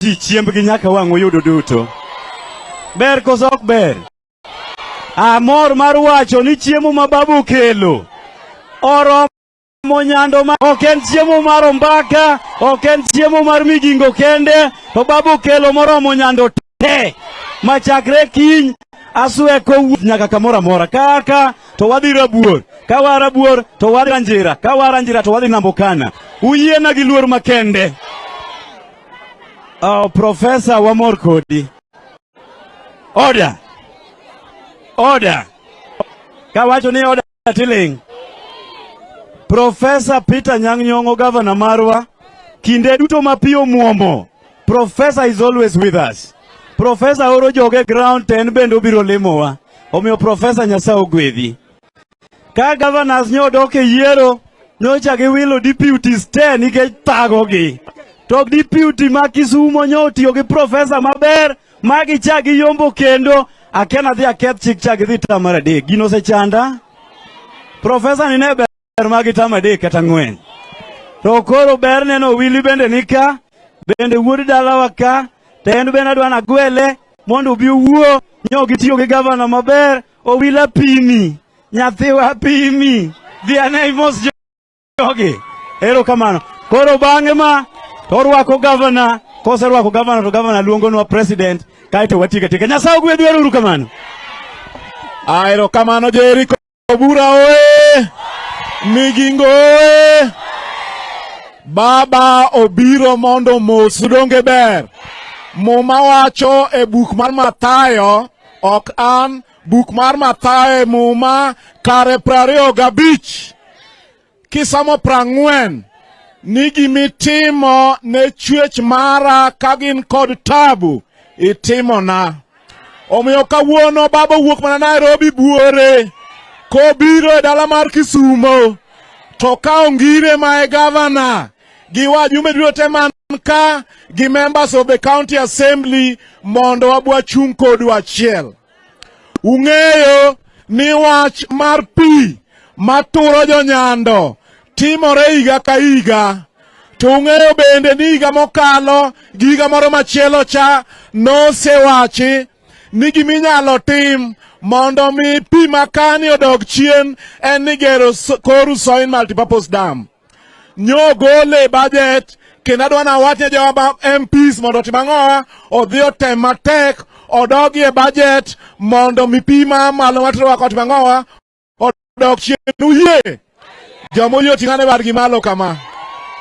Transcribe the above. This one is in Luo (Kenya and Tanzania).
chiemb gi nyaka wang' oyudo duto. Ber koso ok ber? Amor mar wacho ni chiemo ma babu kelo oromo nyando ma ok en chiemo mar ombaka, ok en chiemo mar migingo kende, to babu kelo moromo nyando te. Machakre kiny asweko wuoth nyaka kamoro amora. Kaka to wadhi Rabuor, ka wa Rabuor to wadhi Ranjira, ka wa Ranjira to wadhi Nambokana. Uyiena gi luor makende. Profesa wamor kodi. Order. Order. Kawacho ni order tiling. Profesa Peter Nyang'nyong'o, governor marwa, kinde duto mapio muomo. Professor is always with us. Professor oro joge ground ten bendo biro lemowa. Omiyo Professor Nyasaye ogwedhi. Ka governors nyodok e yiero, nyocha giwilo deputies te nikech thagogi. To deputy ma Kisumo nyotiyo gi professor maber, magi chagi yombo kendo, akena dhi aketh chik chagi dhi tamar adek. Gino osechanda? Professor ni ne ber magi tamar adek kata 4. To koro ber neno Willy bende nika, bende wuod dalawa ka, to en bende adwa nagwele, mondo obi owuo, nyogi tiyo gi governor maber, Owila pimi, nyathiwa pimi, dhi ane imos jogi. Erokamano. Koro bang'e ma, orwako governor, kose rwako governor to governor luongonwa president, kaito watika tika. Nyasaye ogwedhi, uru kamano. Erokamano Jeriko Bura oe, Migingo oe, Baba obiro mondo mos donge ber. Muma wacho e buk mar Mathayo, ok an, buk mar Mathayo muma kare 25. Kisamo 40. Nigi mitimo ne chwech mara kagin kod tabu itimo na. Omiyo kawuono baba wuok mana Nairobi buore, kobiro e dala mar Kisumo, to ka ongire ma e governor, gi wajumbe duto man ka, gi members of the county assembly, mondo wabwa chung' kodu achiel. Ung'eyo ni wach mar pi maturo jonyando timore higa ka higa. To ung'eyo bende ni higa mokalo gi higa moro machielo cha nosewachi ni giminyalo tim mondo mi pi makani odog chien en ni gero Koru Soil Multipurpose Dam. Nyo gole budget, kendo adwa nawachne jowa MPs mondo tim ang'owa, odhi otem matek, odogi e budget mondo mi pi ma malo matro tim ang'owa, odog chien. Uyie? Jomoyie ting'ane bar gi malo kama.